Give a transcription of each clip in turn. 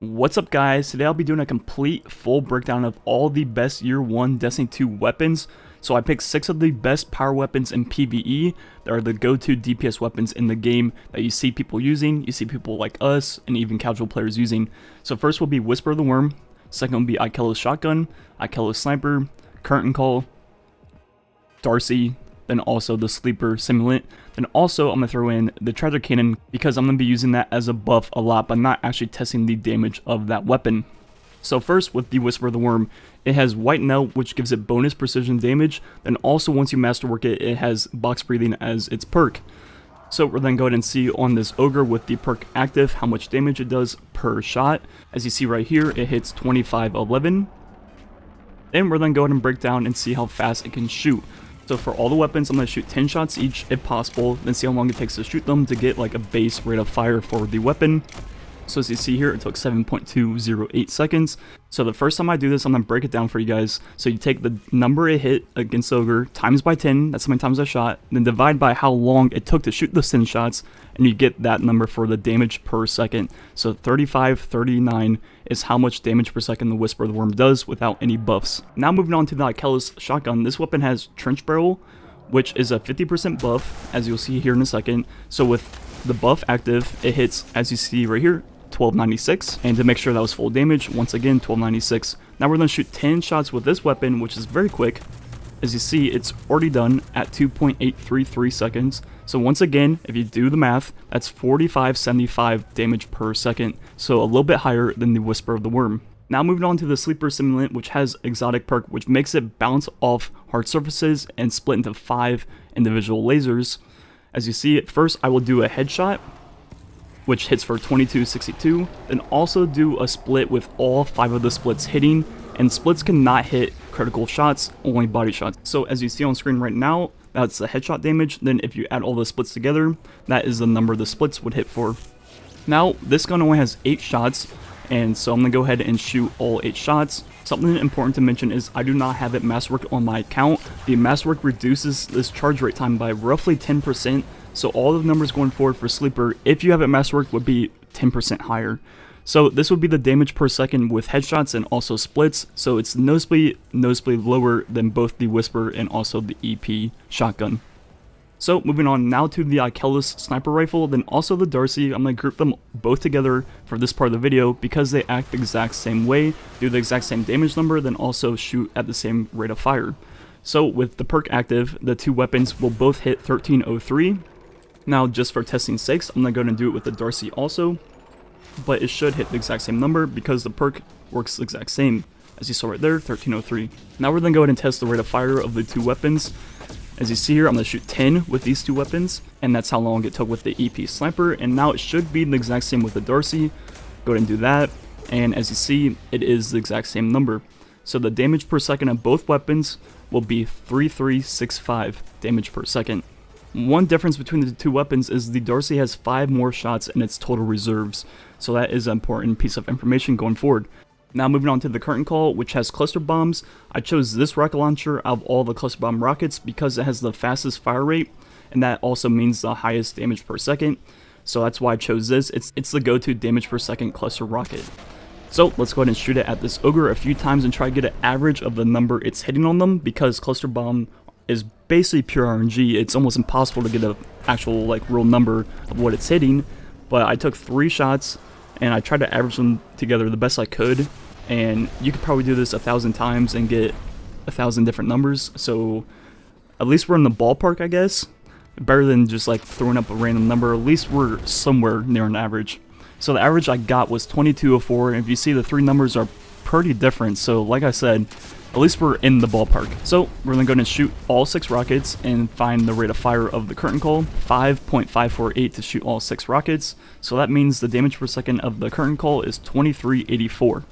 What's up guys, today I'll be doing a complete full breakdown of all the best year 1 Destiny 2 weapons. So I picked 6 of the best power weapons in PvE that are the go-to DPS weapons in the game that you see people using, you see people like us, and even casual players using. So first will be Whisper of the Worm, second will be Ikelos Shotgun, Ikelos Sniper, Curtain Call, Darci, then also the Sleeper Simulant. Then also I'm going to throw in the Treasure Cannon because I'm going to be using that as a buff a lot but not actually testing the damage of that weapon. So first with the Whisper of the Worm, it has White Melt which gives it bonus precision damage, then also once you masterwork it, it has Box Breathing as its perk. So we're then going to see on this Ogre with the perk active how much damage it does per shot. As you see right here, it hits 2511. Then we're then going to break down and see how fast it can shoot. So for all the weapons, I'm going to shoot 10 shots each if possible, then see how long it takes to shoot them to get like a base rate of fire for the weapon. So as you see here, it took 7.208 seconds. So the first time I do this, I'm going to break it down for you guys. So you take the number it hit against Ogre, times by 10, that's how many times I shot, then divide by how long it took to shoot those 10 shots, and you get that number for the damage per second. So 3539 is how much damage per second the Whisper of the Worm does without any buffs. Now moving on to the Ikelos Shotgun, this weapon has Trench Barrel, which is a 50% buff, as you'll see here in a second. So with the buff active, it hits, as you see right here, 1296, and to make sure that was full damage, once again 1296. Now we're going to shoot 10 shots with this weapon, which is very quick. As you see, it's already done at 2.833 seconds. So once again, if you do the math, that's 4575 damage per second, so a little bit higher than the Whisper of the Worm. Now moving on to the Sleeper Simulant, which has exotic perk, which makes it bounce off hard surfaces and split into 5 individual lasers. As you see, at first I will do a headshot, which hits for 2262, then also do a split with all 5 of the splits hitting, and splits cannot hit critical shots, only body shots. So as you see on screen right now, that's the headshot damage. Then if you add all the splits together, that is the number the splits would hit for. Now this gun only has 8 shots, and so I'm going to go ahead and shoot all 8 shots. Something important to mention is I do not have it masterworked on my account. The masterwork reduces this charge rate time by roughly 10%, so all the numbers going forward for Sleeper, if you have it masterworked, would be 10% higher. So this would be the damage per second with headshots and also splits, so it's noticeably lower than both the Whisper and also the EP shotgun. So moving on now to the Ikelos Sniper Rifle, then also the Darci. I'm going to group them both together for this part of the video because they act the exact same way, do the exact same damage number, then also shoot at the same rate of fire. So with the perk active, the two weapons will both hit 1303. Now just for testing sakes, I'm going to go ahead and do it with the Darci also, but it should hit the exact same number because the perk works the exact same. As you saw right there, 1303. Now we're going to go ahead and test the rate of fire of the two weapons. As you see here, I'm going to shoot 10 with these two weapons, and that's how long it took with the EP Sniper, and now it should be the exact same with the Darci. Go ahead and do that, and as you see, it is the exact same number. So the damage per second of both weapons will be 3365 damage per second. One difference between the two weapons is the Darci has 5 more shots in its total reserves, so that is an important piece of information going forward. Now moving on to the Curtain Call, which has cluster bombs. I chose this rocket launcher out of all the cluster bomb rockets because it has the fastest fire rate, and that also means the highest damage per second. So that's why I chose this. It's the go-to damage per second cluster rocket. So let's go ahead and shoot it at this Ogre a few times and try to get an average of the number it's hitting on them, because cluster bomb is basically pure RNG. It's almost impossible to get an actual like real number of what it's hitting. But I took 3 shots and I tried to average them together the best I could, and you could probably do this 1,000 times and get 1,000 different numbers, so at least we're in the ballpark, I guess. Better than just like throwing up a random number. At least we're somewhere near an average. So the average I got was 2204, and if you see, the 3 numbers are pretty different, so like I said, at least we're in the ballpark. So we're going to go ahead and shoot all 6 rockets and find the rate of fire of the Curtain Call, 5.548 to shoot all 6 rockets. So that means the damage per second of the Curtain Call is 2384,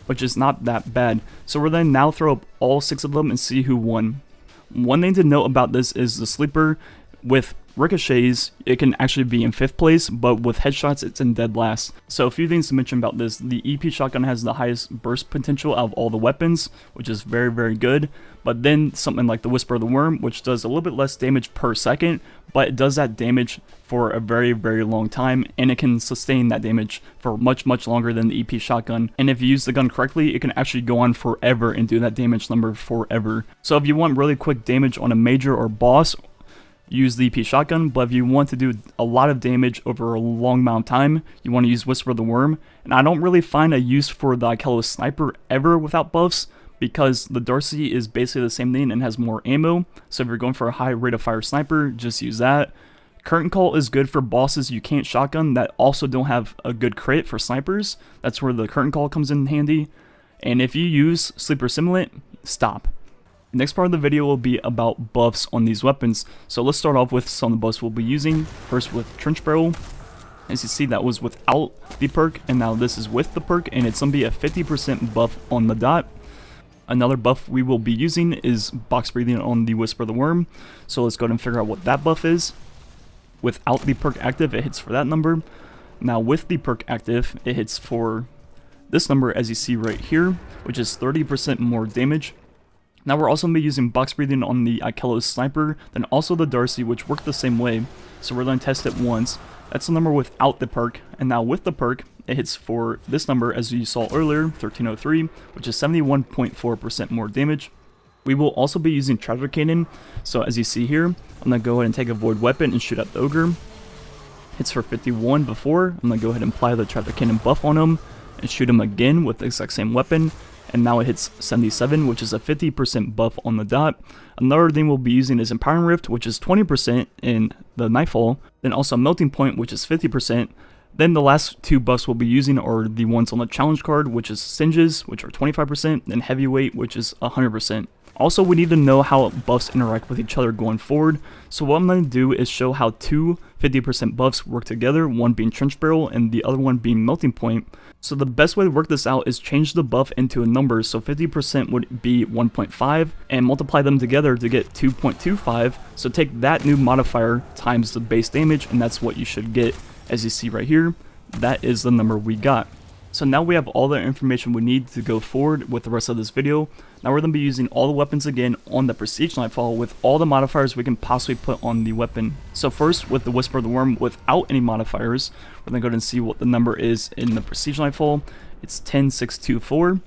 which is not that bad. So we're then now throw up all 6 of them and see who won. One thing to note about this is the Sleeper With ricochets, it can actually be in 5th place, but with headshots, it's in dead last. So a few things to mention about this. The EP shotgun has the highest burst potential out of all the weapons, which is very, very good. But then something like the Whisper of the Worm, which does a little bit less damage per second, but it does that damage for a very, very long time, and it can sustain that damage for much, much longer than the EP shotgun. And if you use the gun correctly, it can actually go on forever and do that damage number forever. So if you want really quick damage on a major or boss, use the EP shotgun, but if you want to do a lot of damage over a long amount of time, you want to use Whisper of the Worm. And I don't really find a use for the Ikelos sniper ever without buffs, because the Darci is basically the same thing and has more ammo. So if you're going for a high rate of fire sniper, just use that. Curtain Call is good for bosses you can't shotgun that also don't have a good crit for snipers. That's where the Curtain Call comes in handy. And if you use Sleeper Simulant, stop. Next part of the video will be about buffs on these weapons. So let's start off with some of the buffs we'll be using. First with Trench Barrel. As you see, that was without the perk, and now this is with the perk, and it's going to be a 50% buff on the dot. Another buff we will be using is Box Breathing on the Whisper of the Worm. So let's go ahead and figure out what that buff is. Without the perk active, it hits for that number. Now with the perk active, it hits for this number, as you see right here, which is 30% more damage. Now we're also going to be using Box Breathing on the Ikelos sniper, then also the Darci, which work the same way. So we're going to test it once. That's the number without the perk, and now with the perk, it hits for this number, as you saw earlier, 1303, which is 71.4% more damage. We will also be using Treasure Cannon, so as you see here, I'm going to go ahead and take a Void Weapon and shoot at the Ogre. Hits for 51 before. I'm going to go ahead and apply the Treasure Cannon buff on him, and shoot him again with the exact same weapon, and now it hits 77, which is a 50% buff on the dot. Another thing we'll be using is Empowering Rift, which is 20% in the Nightfall, then also Melting Point, which is 50%. Then the last two buffs we'll be using are the ones on the challenge card, which is Singes, which are 25%, and Heavyweight, which is 100%. Also, we need to know how buffs interact with each other going forward, so what I'm going to do is show how two 50% buffs work together, one being Trench Barrel and the other one being Melting Point. So the best way to work this out is change the buff into a number, so 50% would be 1.5, and multiply them together to get 2.25, so take that new modifier times the base damage, and that's what you should get. As you see right here, that is the number we got. So now we have all the information we need to go forward with the rest of this video. Now we're going to be using all the weapons again on the Prestige Nightfall with all the modifiers we can possibly put on the weapon. So first, with the Whisper of the Worm without any modifiers, we're going to go ahead and see what the number is in the Prestige Nightfall. It's 10624. Now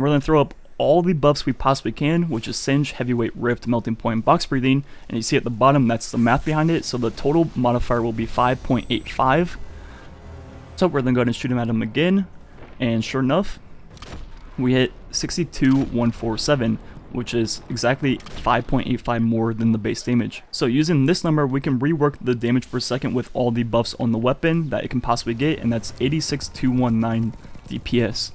we're going to throw up all the buffs we possibly can, which is Singe, Heavyweight, Rift, Melting Point, Box Breathing, and you see at the bottom that's the math behind it, so the total modifier will be 5.85. So we're then going to shoot him at him again, and sure enough, we hit 62,147, which is exactly 5.85 more than the base damage. So using this number, we can rework the damage per second with all the buffs on the weapon that it can possibly get, and that's 86,219 DPS.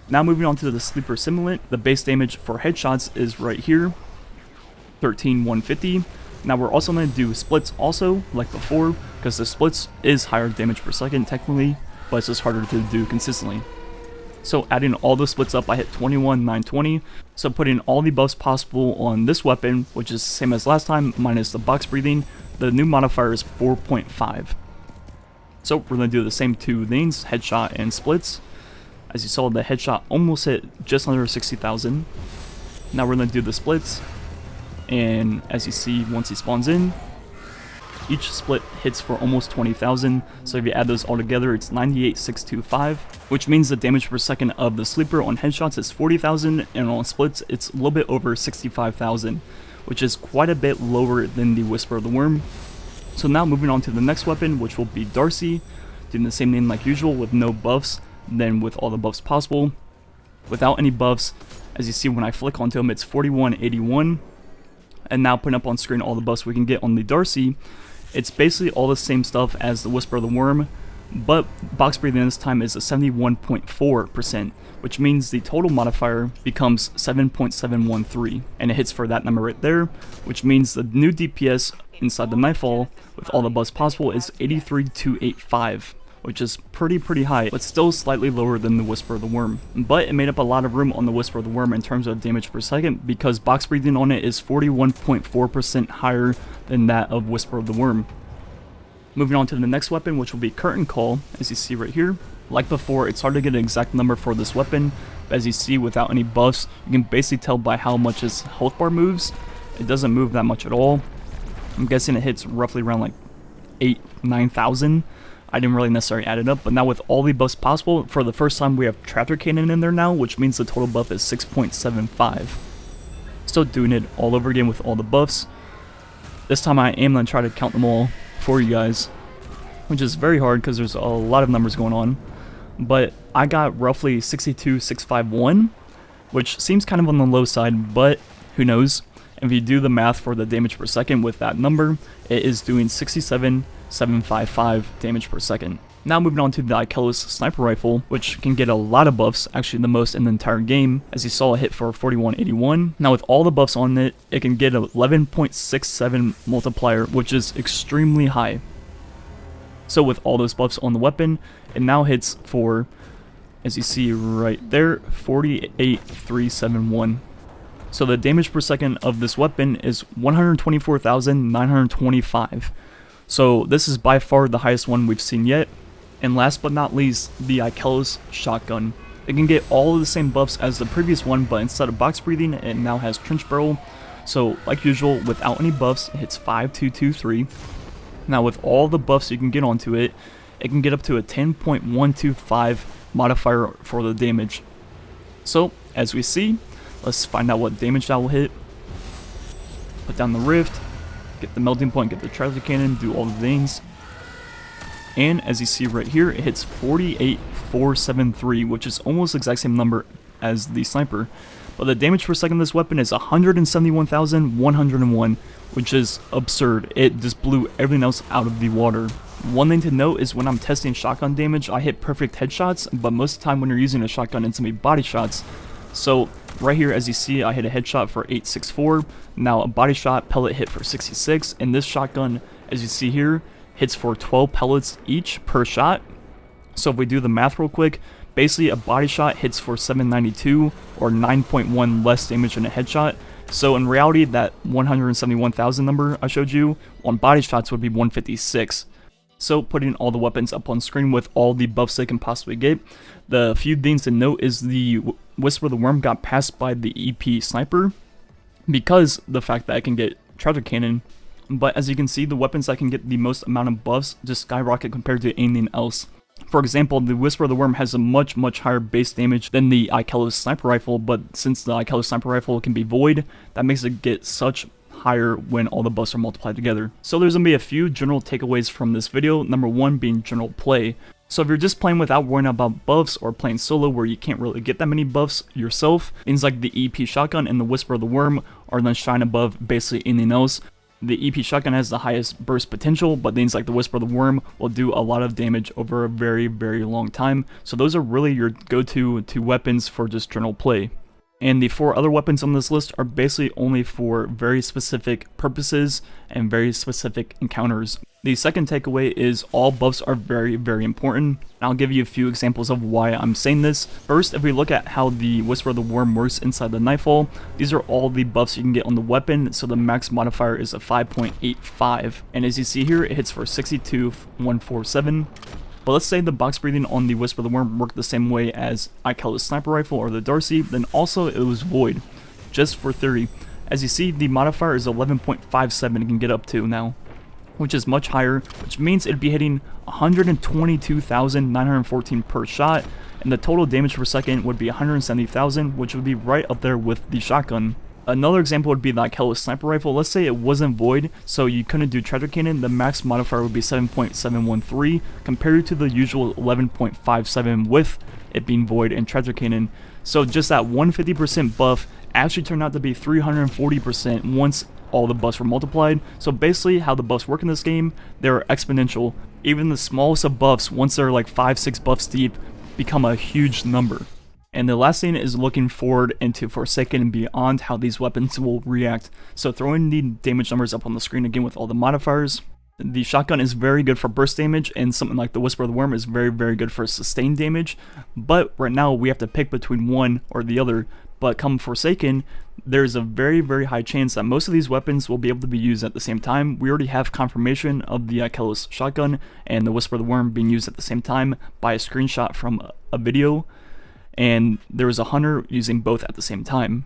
Now moving on to the Sleeper Simulant, the base damage for headshots is right here, 13,150. Now we're also going to do splits also, like before, because the splits is higher damage per second technically, but it's just harder to do consistently. So adding all the splits up, I hit 21,920. So putting all the buffs possible on this weapon, which is the same as last time, minus the Box Breathing, the new modifier is 4.5. So we're going to do the same two things, headshot and splits. As you saw, the headshot almost hit just under 60,000. Now we're going to do the splits, and as you see, once he spawns in, each split hits for almost 20,000, so if you add those all together, it's 98,625, which means the damage per second of the Sleeper on headshots is 40,000, and on splits, it's a little bit over 65,000, which is quite a bit lower than the Whisper of the Worm. So now moving on to the next weapon, which will be Darci, doing the same thing like usual with no buffs, then with all the buffs possible. Without any buffs, as you see when I flick onto him, it's 4181. And now putting up on screen all the buffs we can get on the Darci, it's basically all the same stuff as the Whisper of the Worm, but Box Breathing this time is a 71.4%, which means the total modifier becomes 7.713, and it hits for that number right there, which means the new DPS inside the Nightfall with all the buffs possible is 83,285, which is pretty high, but still slightly lower than the Whisper of the Worm. But it made up a lot of room on the Whisper of the Worm in terms of damage per second, because box breathing on it is 41.4% higher than that of Whisper of the Worm. Moving on to the next weapon, which will be Curtain Call, as you see right here. Like before, it's hard to get an exact number for this weapon, but as you see, without any buffs, you can basically tell by how much its health bar moves. It doesn't move that much at all. I'm guessing it hits roughly around like 9,000. I didn't really necessarily add it up, but now with all the buffs possible, for the first time we have Tractor Cannon in there now, which means the total buff is 6.75. Still doing it all over again with all the buffs. This time I am going to try to count them all for you guys, which is very hard because there's a lot of numbers going on. But I got roughly 62,651, which seems kind of on the low side, but who knows. If you do the math for the damage per second with that number, it is doing 67,755 damage per second. Now moving on to the Ikelos sniper rifle, which can get a lot of buffs, actually the most in the entire game, as you saw a hit for 4181. Now with all the buffs on it, it can get a 11.67 multiplier, which is extremely high. So with all those buffs on the weapon, it now hits for, as you see right there, 48,371. So the damage per second of this weapon is 124,925. So this is by far the highest one we've seen yet. And last but not least, the Ikelos shotgun. It can get all of the same buffs as the previous one, but instead of box breathing, it now has trench barrel. So like usual, without any buffs, it hits 5,223. Now with all the buffs you can get onto it, it can get up to a 10.125 modifier for the damage. So as we see, let's find out what damage that will hit. Put down the rift, get the melting point, get the Tractor Cannon, do all the things. And as you see right here, it hits 48,473, which is almost the exact same number as the sniper. But the damage per second of this weapon is 171,101, which is absurd. It just blew everything else out of the water. One thing to note is when I'm testing shotgun damage, I hit perfect headshots, but most of the time when you're using a shotgun, it's going to be body shots. So right here, as you see, I hit a headshot for 864. Now a body shot pellet hit for 66, and this shotgun, as you see here, hits for 12 pellets each per shot. So if we do the math real quick, basically a body shot hits for 792 or 9.1 less damage than a headshot. So in reality, that 171,000 number I showed you on body shots would be 156. So putting all the weapons up on screen with all the buffs they can possibly get, the few things to note is the Whisper of the Worm got passed by the EP Sniper because the fact that I can get Tractor Cannon. But as you can see, the weapons that can get the most amount of buffs just skyrocket compared to anything else. For example, the Whisper of the Worm has a much higher base damage than the Ikelos sniper rifle, but since the Ikelos sniper rifle can be void, that makes it get such higher when all the buffs are multiplied together. So there's going to be a few general takeaways from this video, number one being general play. So if you're just playing without worrying about buffs or playing solo where you can't really get that many buffs yourself, things like the EP shotgun and the Whisper of the Worm are going to shine above basically anything else. The EP shotgun has the highest burst potential, but things like the Whisper of the Worm will do a lot of damage over a very long time. So those are really your go-to weapons for just general play. And the 4 other weapons on this list are basically only for very specific purposes and very specific encounters. The second takeaway is all buffs are very important. I'll give you a few examples of why I'm saying this. First, if we look at how the Whisper of the Worm works inside the Nightfall, these are all the buffs you can get on the weapon, so the max modifier is a 5.85. And as you see here, it hits for 62,147. But let's say the box breathing on the Whisper of the Worm worked the same way as Ikelos sniper rifle or the Darci, then also it was void, just for theory. As you see, the modifier is 11.57 it can get up to now, which is much higher, which means it'd be hitting 122,914 per shot, and the total damage per second would be 170,000, which would be right up there with the shotgun. Another example would be the Ikelos sniper rifle. Let's say it wasn't void, so you couldn't do Tractor Cannon, the max modifier would be 7.713 compared to the usual 11.57 with it being void and Tractor Cannon. So just that 150% buff actually turned out to be 340% once all the buffs were multiplied. So basically how the buffs work in this game, they're exponential. Even the smallest of buffs, once they're like 5-6 buffs deep, become a huge number. And the last thing is looking forward into Forsaken and beyond how these weapons will react. So throwing the damage numbers up on the screen again with all the modifiers. The shotgun is very good for burst damage, and something like the Whisper of the Worm is very good for sustained damage. But right now we have to pick between one or the other. But come Forsaken, there's a very high chance that most of these weapons will be able to be used at the same time. We already have confirmation of the Ikelos shotgun and the Whisper of the Worm being used at the same time by a screenshot from a video, and there was a hunter using both at the same time.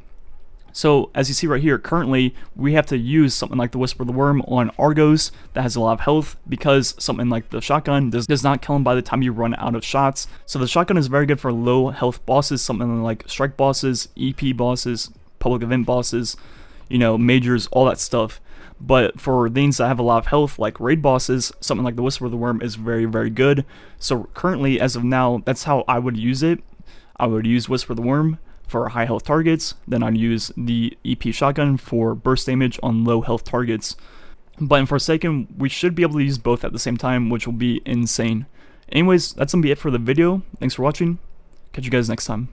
So as you see right here, currently we have to use something like the Whisper of the Worm on Argos that has a lot of health, because something like the shotgun does not kill him by the time you run out of shots. So the shotgun is very good for low health bosses, something like strike bosses, EP bosses, public event bosses, you know, majors, all that stuff. But for things that have a lot of health, like raid bosses, something like the Whisper of the Worm is very good. So currently, as of now, that's how I would use it. I would use Whisper of the Worm for high health targets, then I'd use the EP shotgun for burst damage on low health targets. But in Forsaken, we should be able to use both at the same time, which will be insane. Anyways, that's gonna be it for the video. Thanks for watching. Catch you guys next time.